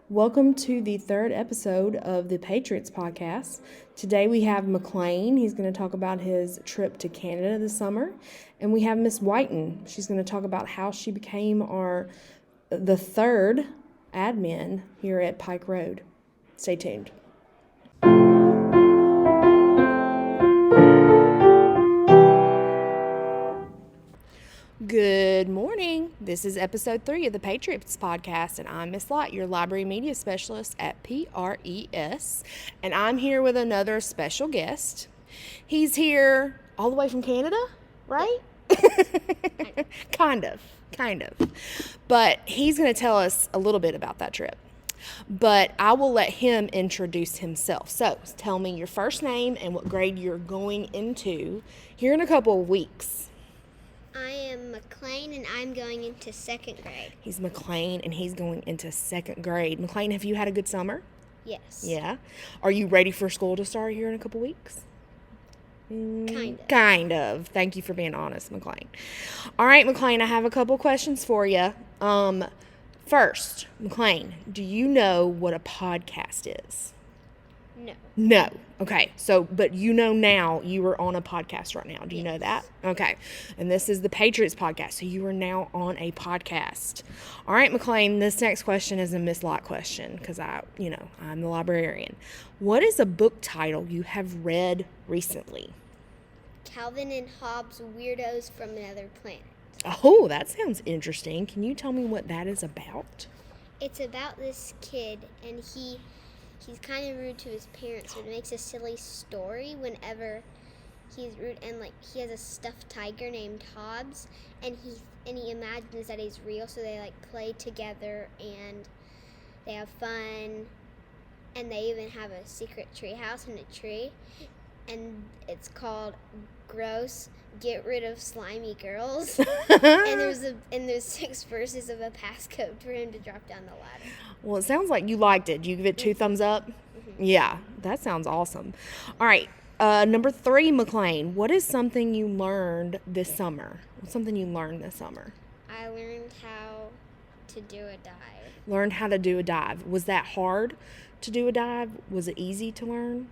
Welcome to the third episode of the Patriots Podcast. Today we have McLain. He's going to talk about his trip to Canada this summer. And we have Miss Whiten. She's going to talk about how she became the third admin here at Pike Road. Stay tuned. Good morning. This is episode 3 of the Patriots Podcast, and I'm Miss Lot, your library media specialist at PRES, and I'm here with another special guest. He's here all the way from Canada, right? Kind of. But he's going to tell us a little bit about that trip. But I will let him introduce himself. So tell me your first name and what grade you're going into here in a couple of weeks. I am McLain, and I'm going into second grade. He's McLain, and he's going into second grade. McLain, have you had a good summer? Yes. Yeah. Are you ready for school to start here in a couple weeks? Kind of. Thank you for being honest, McLain. All right, McLain, I have a couple questions for you. First, McLain, do you know what a podcast is? No. Okay. But you know now you are on a podcast right now. Do you know that? Okay. And this is the Patriots Podcast. So you are now on a podcast. All right, McLain, this next question is a Miss Lot question because I'm the librarian. What is a book title you have read recently? Calvin and Hobbes, Weirdos from Another Planet. Oh, that sounds interesting. Can you tell me what that is about? It's about this kid, and he's kind of rude to his parents, so it makes a silly story whenever he's rude, and he has a stuffed tiger named Hobbs, and he imagines that he's real, so they play together and they have fun, and they even have a secret tree house in a tree, and it's called Gross, Get Rid of Slimy Girls. And there's 6 verses of a passcode for him to drop down the ladder. Well, it sounds like you liked it. Do you give it 2 thumbs up? Mm-hmm. Yeah, that sounds awesome. All right, number 3, McLain. What is something you learned this summer? What's something you learned this summer? I learned how to do a dive. Learned how to do a dive. Was that hard to do a dive? Was it easy to learn?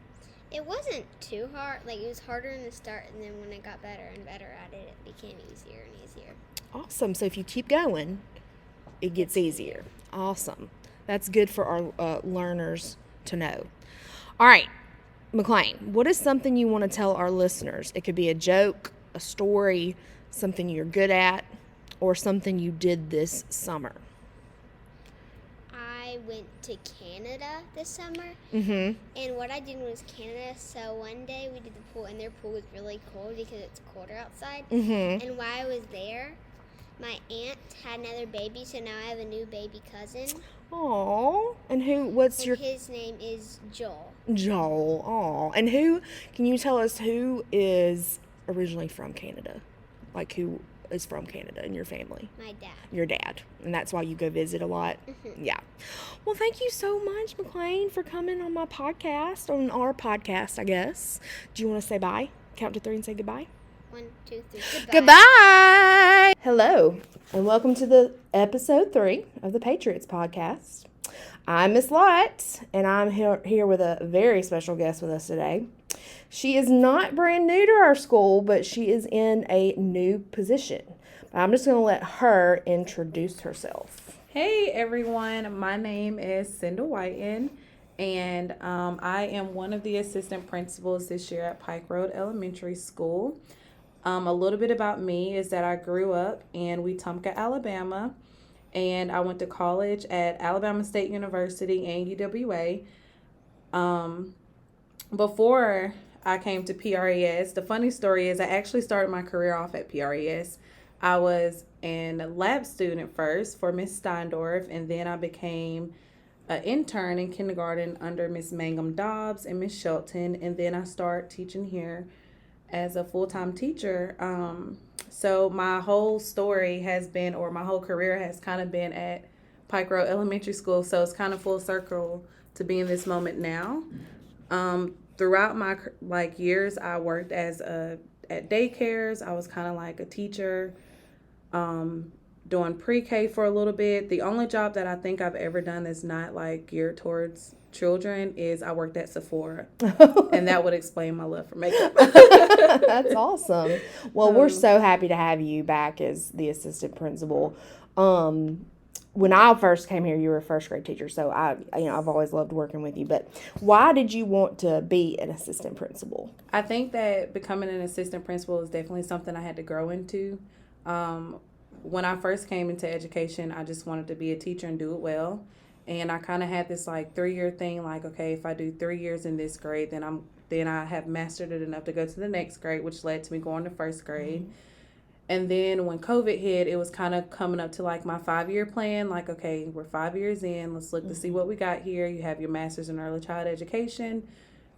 It wasn't too hard. It was harder in the start, and then when I got better and better at it, it became easier and easier. Awesome. So if you keep going, it gets easier. Awesome. That's good for our learners to know. All right, McLain, what is something you want to tell our listeners? It could be a joke, a story, something you're good at, or something you did this summer. I went to Canada this summer, Mm-hmm. and what I did was Canada. So one day we did the pool, and their pool was really cold because it's colder outside. Mm-hmm. And while I was there, my aunt had another baby, so now I have a new baby cousin. Aww. And his name is Joel. Joel. Aw. And can you tell us who is originally from Canada? Who is from Canada in your family? My dad. Your dad. And that's why you go visit a lot? Mm-hmm. Yeah. Well, thank you so much, McLain, for coming on my podcast, on our podcast, I guess. Do you want to say bye? Count to 3 and say goodbye? 1, 2, 3. Goodbye. Goodbye. Hello, and welcome to the episode 3 of the Patriots Podcast. I'm Miss Lot, and I'm here with a very special guest with us today. She is not brand new to our school, but she is in a new position. But I'm just going to let her introduce herself. Hey everyone, my name is Cinda Whiten, and I am one of the assistant principals this year at Pike Road Elementary School. A little bit about me is that I grew up in Wetumpka, Alabama, and I went to college at Alabama State University and UWA. Before I came to PRES, the funny story is I actually started my career off at PRES. I was an lab student first for Miss Steindorf, and then I became an intern in kindergarten under Miss Mangum Dobbs and Miss Shelton, and then I started teaching here as a full-time teacher. So my whole story my whole career has kind of been at Pike Road Elementary School, so it's kind of full circle to be in this moment now. Throughout my years, I worked at daycares. I was kind of like a teacher. doing pre-K for a little bit. The only job that I think I've ever done that's not like geared towards children is I worked at Sephora. And that would explain my love for makeup. That's awesome. Well, we're so happy to have you back as the assistant principal. When I first came here, you were a first grade teacher, so I've always loved working with you. But why did you want to be an assistant principal? I think that becoming an assistant principal is definitely something I had to grow into. When I first came into education, I just wanted to be a teacher and do it well. And I kind of had this like 3-year thing, like, okay, if I do 3 years in this grade, then I have mastered it enough to go to the next grade, which led to me going to first grade. Mm-hmm. And then when COVID hit, it was kind of coming up to like my 5-year plan. Like, okay, we're 5 years in. Let's look to see what we got here. You have your master's in early child education.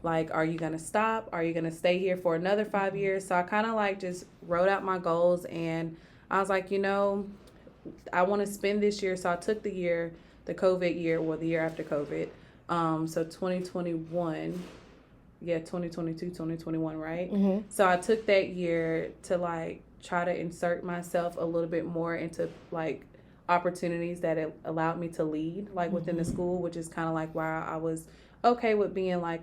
Like, are you going to stop? Are you going to stay here for another 5 years? So I kind of like just wrote out my goals. And I was like, I want to spend this year. So I took the COVID year, well, the year after COVID. So 2021. Yeah, 2022, 2021, right? Mm-hmm. So I took that year to like try to insert myself a little bit more into like opportunities that it allowed me to lead like within the school, which is kind of like why I was okay with being like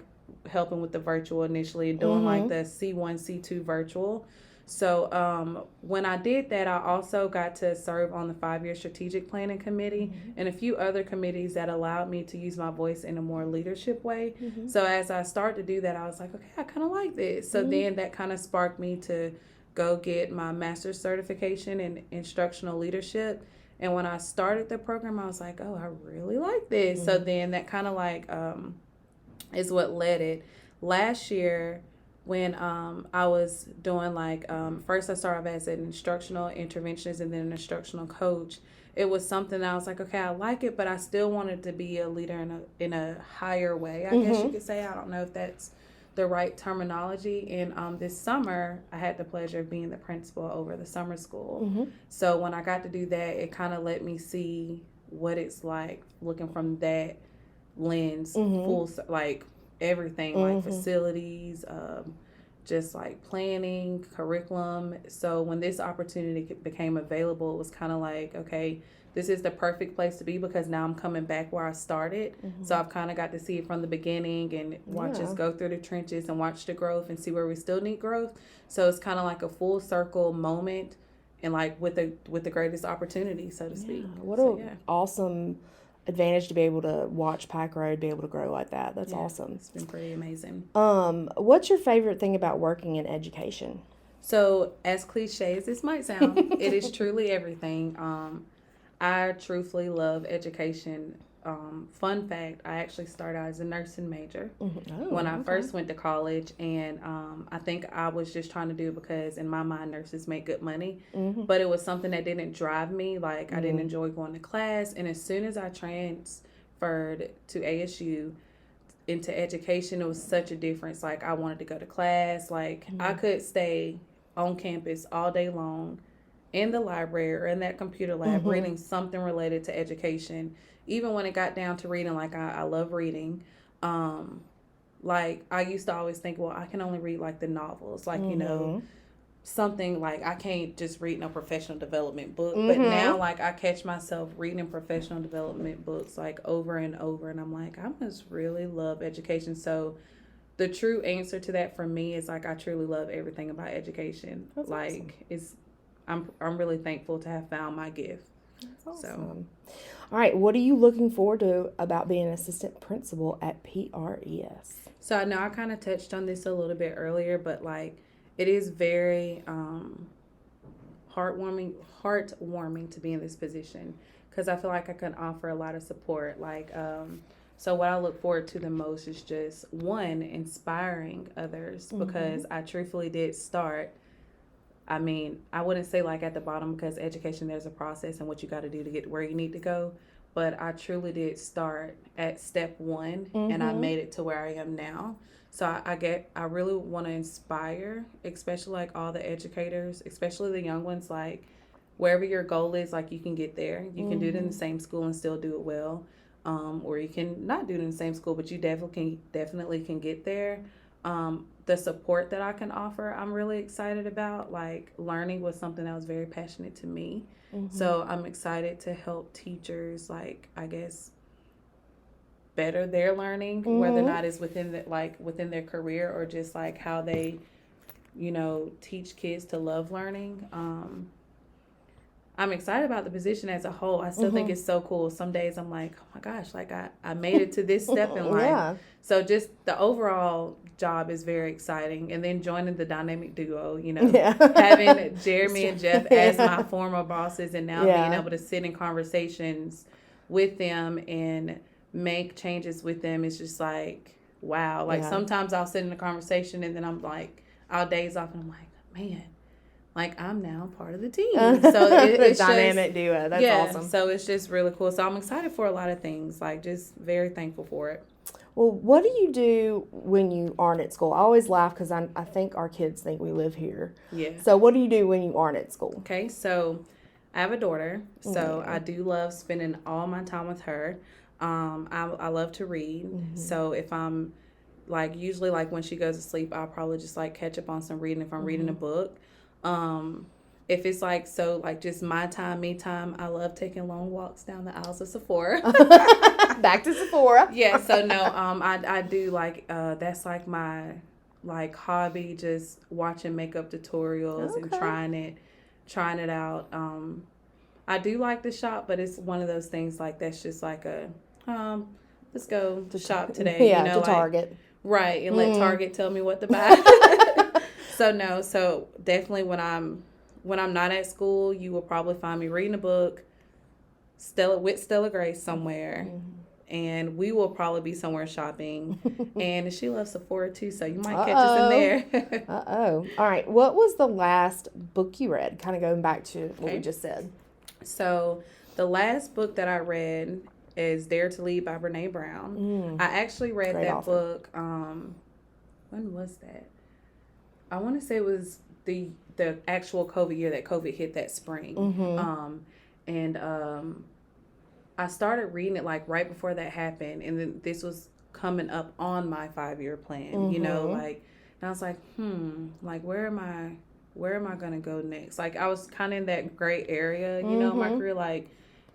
helping with the virtual initially, doing like the C1, C2 virtual. So when I did that, I also got to serve on the 5-year strategic planning committee and a few other committees that allowed me to use my voice in a more leadership way. So as I started to do that, I was like, okay, I kind of like this. So then that kind of sparked me to go get my master's certification in instructional leadership. And when I started the program, I was like, oh, I really like this. So then that kind of like is what led it. Last year, when I was doing like, first I started off as an instructional interventionist and then an instructional coach. It was something that I was like, okay, I like it, but I still wanted to be a leader in a higher way, I guess you could say. I don't know if that's the right terminology. And this summer, I had the pleasure of being the principal over the summer school. So when I got to do that, it kind of let me see what it's like looking from that lens, full, like everything, like facilities, just like planning, curriculum. So when this opportunity became available, it was kind of like, okay, this is the perfect place to be because now I'm coming back where I started. So I've kind of got to see it from the beginning and watch us go through the trenches and watch the growth and see where we still need growth. So it's kind of like a full circle moment and like with the greatest opportunity, so to speak. What an awesome advantage to be able to watch Pike Road be able to grow like that. That's awesome. It's been pretty amazing. What's your favorite thing about working in education? So as cliche as this might sound, it is truly everything. I truthfully love education. Fun fact, I actually started out as a nursing major when I first went to college. And I think I was just trying to do it because in my mind, nurses make good money. But it was something that didn't drive me. Like I didn't enjoy going to class. And as soon as I transferred to ASU into education, it was such a difference. Like I wanted to go to class. Like I could stay on campus all day long in the library or in that computer lab reading something related to education. Even when it got down to reading, like I love reading. Like I used to always think, well, I can only read like the novels, like, something like I can't just read no professional development book. But now like I catch myself reading professional development books like over and over. And I'm like, I must really love education. So the true answer to that for me is like I truly love everything about education. That's like awesome. I'm really thankful to have found my gift. That's awesome. All right, what are you looking forward to about being an assistant principal at PRES? So I know I kind of touched on this a little bit earlier, but like it is very heartwarming to be in this position because I feel like I can offer a lot of support. Like so what I look forward to the most is just one, inspiring others because I truthfully did start. I mean, I wouldn't say like at the bottom because education, there's a process and what you got to do to get where you need to go. But I truly did start at step 1 and I made it to where I am now. So I really want to inspire, especially like all the educators, especially the young ones, like wherever your goal is, like you can get there. You can do it in the same school and still do it well. Or you can not do it in the same school, but you definitely can get there. The support that I can offer, I'm really excited about. Like, learning was something that was very passionate to me. So I'm excited to help teachers, like, I guess, better their learning, whether or not it's within their career or just like how they, teach kids to love learning. I'm excited about the position as a whole. I still think it's so cool. Some days I'm like, oh my gosh, like I made it to this step in life. Yeah. So just the overall job is very exciting. And then joining the dynamic duo, having Jeremy and Jeff as my former bosses, and now being able to sit in conversations with them and make changes with them is just like, wow. Like sometimes I'll sit in a conversation and then I'm like, I'll daze off and I'm like, man, like I'm now part of the team. So it's dynamic duo. That's awesome. So it's just really cool. So I'm excited for a lot of things. Like, just very thankful for it. Well, what do you do when you aren't at school? I always laugh because I think our kids think we live here. Yeah. So what do you do when you aren't at school? Okay, so I have a daughter. So I do love spending all my time with her. I love to read. So if I'm usually when she goes to sleep, I'll probably just catch up on some reading if I'm reading a book. If it's just my time, me time, I love taking long walks down the aisles of Sephora. Back to Sephora. Yeah, so no, I do that's my hobby, just watching makeup tutorials and trying it out. I do like to shop, but it's one of those things that's just let's go to shop today. Yeah, to Target. Right, and let Target tell me what to buy. So definitely when I'm not at school, you will probably find me reading a book, with Stella Grace somewhere, and we will probably be somewhere shopping. And she loves Sephora too, so you might catch us in there. All right. What was the last book you read? Kind of going back to what we just said. So the last book that I read is Dare to Lead by Brene Brown. I actually read that book. When was that? I want to say it was the actual COVID year that COVID hit that spring. I started reading it right before that happened, and then this was coming up on my 5-year plan. And I was like, where am I gonna go next? I was kind of in that gray area, in my career.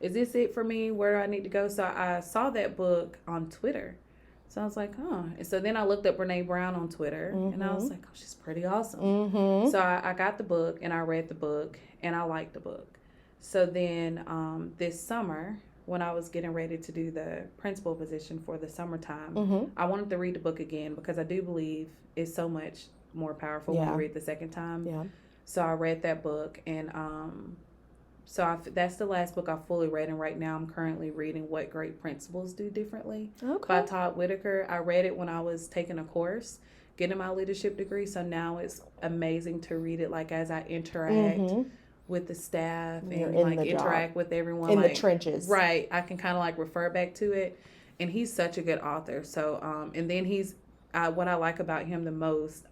Is this it for me? Where do I need to go? So I saw that book on Twitter. So I was like, And so then I looked up Brene Brown on Twitter, and I was like, oh, she's pretty awesome. So I got the book, and I read the book, and I liked the book. So then this summer, when I was getting ready to do the principal position for the summertime, I wanted to read the book again because I do believe it's so much more powerful when you read the second time. Yeah. So I read that book, and that's the last book I fully read, and right now I'm currently reading What Great Principals Do Differently by Todd Whitaker. I read it when I was taking a course, getting my leadership degree, so now it's amazing to read it as I interact with the staff and interact with everyone. In the trenches. Right. I can kind of refer back to it, and he's such a good author. So, and then he's, what I like about him the most,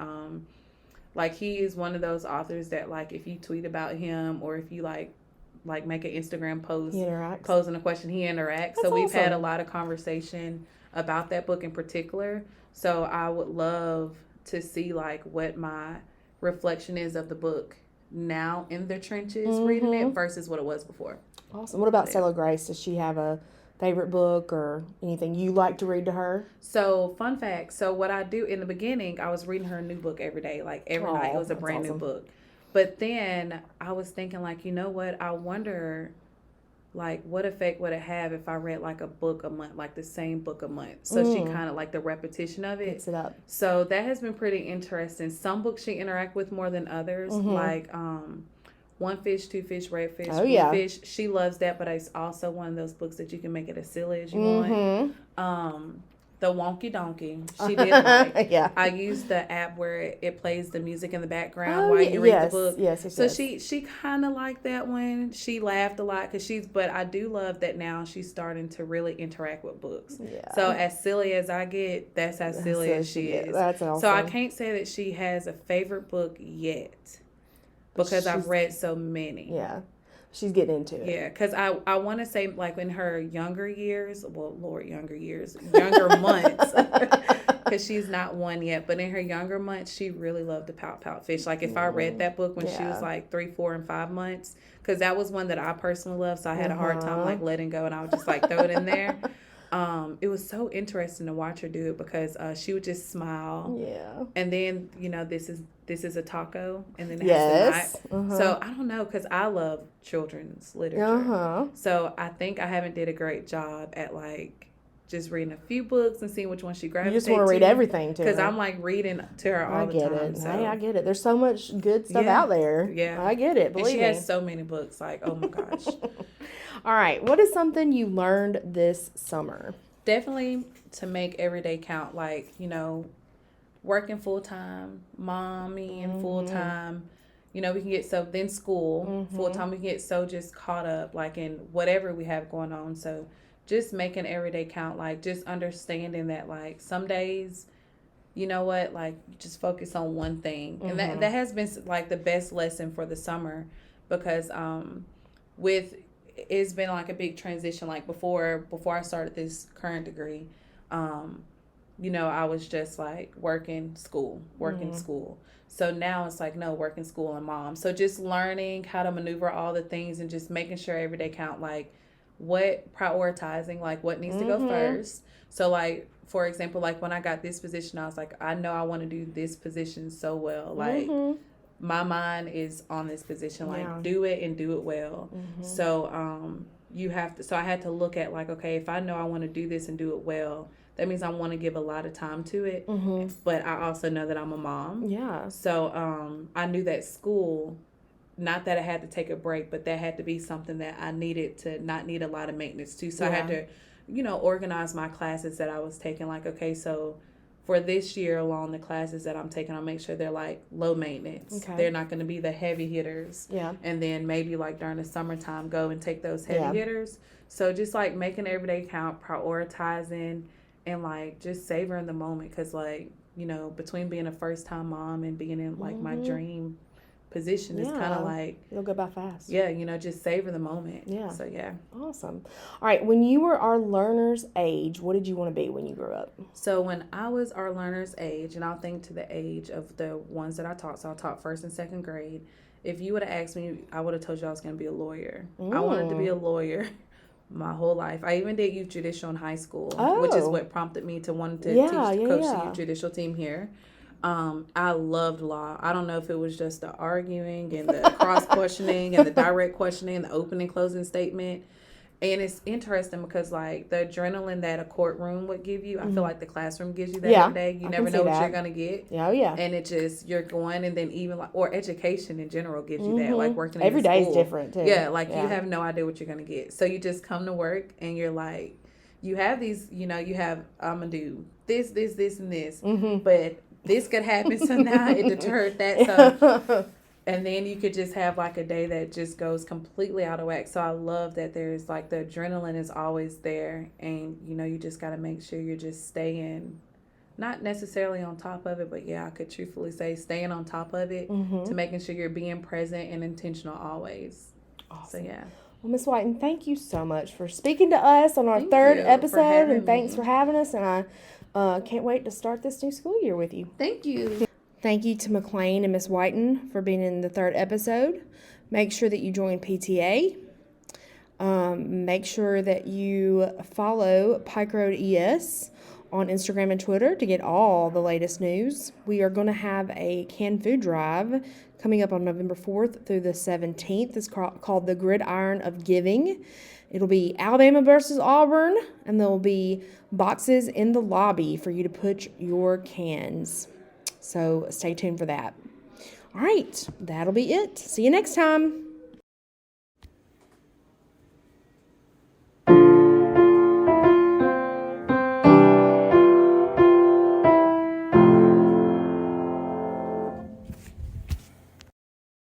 he is one of those authors that if you tweet about him or if you make an Instagram post posing a question, he interacts. So we've had a lot of conversation about that book in particular. So I would love to see what my reflection is of the book now in the trenches reading it versus what it was before. Awesome. What about Stella Grace? Does she have a favorite book or anything you like to read to her? So fun fact. So what I do in the beginning, I was reading her a new book every day. Every night it was a brand new book. But then I was thinking, you know what? I wonder, what effect would it have if I read, a book a month, the same book a month? So she kind of, the repetition of it. Picks it up. So that has been pretty interesting. Some books she interact with more than others. One Fish, Two Fish, Red Fish, Blue Fish. She loves that, but it's also one of those books that you can make it as silly as you want. The Wonky Donkey, she did I used the app where it plays the music in the background while you read the book. Yes, so she kind of liked that one. She laughed a lot but I do love that now she's starting to really interact with books. Yeah. So as silly as I get, that's how silly as she is. That's awesome. So I can't say that she has a favorite book yet because I've read so many. Yeah. She's getting into it. Yeah, because I want to say, in her younger years, younger months, because she's not one yet. But in her younger months, she really loved the Pout Pout fish. Like if I read that book when she was like 3, 4, and 5 months, because that was one that I personally loved, so I had a hard time like letting go, and I would just like throw it in there. It was so interesting to watch her do it because she would just smile. Yeah. And then, this is a taco, and then it has the knife. So I don't know, because I love children's literature. So I think I haven't did a great job at like just reading a few books and seeing which one she gravitates to. You just want to read everything to her. Because I'm like reading to her all the time. So. Hey, I get it. There's so much good stuff out there. Yeah. I get it. Believe me. And she has so many books. Like, oh my gosh. All right. What is something you learned this summer? Definitely to make every day count. Like, working full-time, mommy and full-time. We can get so, then school, full-time. We can get so just caught up, like, in whatever we have going on. So just making every day count, like, just understanding that, like, some days, you know what, like, just focus on one thing. And that has been, like, the best lesson for the summer because it's been, like, a big transition. Like, before I started this current degree, I was just, like, working school. So now it's like, no, working school and mom. So just learning how to maneuver all the things and just making sure every day count, like, prioritizing, like, what needs to go first. So, like, for example, like, when I got this position, I was like, I know I want to do this position so well. Like, my mind is on this position. Like, do it and do it well. So, I had to look at, like, okay, if I know I want to do this and do it well, that means I want to give a lot of time to it. But I also know that I'm a mom. Yeah. So, I knew that school, not that I had to take a break, but that had to be something that I needed to not need a lot of maintenance to. So I had to, organize my classes that I was taking. Like, okay, so for this year along the classes that I'm taking, I'll make sure they're like low maintenance. Okay. They're not going to be the heavy hitters. Yeah. And then maybe like during the summertime, go and take those heavy hitters. So just like making every day count, prioritizing, and like just savoring the moment. Because like, between being a first time mom and being in like my dream position is kind of like, it'll go by fast. Yeah, just savor the moment. Yeah. So yeah. Awesome. All right, when you were our learner's age, what did you want to be when you grew up? So when I was our learner's age, and I'll think to the age of the ones that I taught, so I taught 1st and 2nd grade. If you would have asked me, I would have told you I was going to be a lawyer. I wanted to be a lawyer my whole life. I even did youth judicial in high school, which is what prompted me to want to coach the youth judicial team here. I loved law. I don't know if it was just the arguing and the cross-questioning and the direct questioning and the opening and closing statement. And it's interesting because, like, the adrenaline that a courtroom would give you, I feel like the classroom gives you that every day. You never know what you're going to get. Oh, yeah. And it just, you're going, and then even, like, or education in general gives you that, like, working in every school. Every day is different, too. Yeah, like, you have no idea what you're going to get. So you just come to work, and you're like, you have these, you have, I'm going to do this, and this. But this could happen, so now it deterred that. So, and then you could just have like a day that just goes completely out of whack. So I love that there's like the adrenaline is always there, and you just got to make sure you're just staying, not necessarily on top of it, but I could truthfully say staying on top of it to making sure you're being present and intentional always. Awesome. So Well, Ms. Whiten, thank you so much for speaking to us on our third episode, and thanks for having us. And I can't wait to start this new school year with you. Thank you. Thank you to McLain and Ms. Whiten for being in the 3rd episode. Make sure that you join PTA. Make sure that you follow Pike Road ES on Instagram and Twitter to get all the latest news. We are going to have a canned food drive coming up on November 4th through the 17th. It's called the Gridiron of Giving. It'll be Alabama versus Auburn, and there will be boxes in the lobby for you to put your cans. So stay tuned for that. All right, that'll be it. See you next time.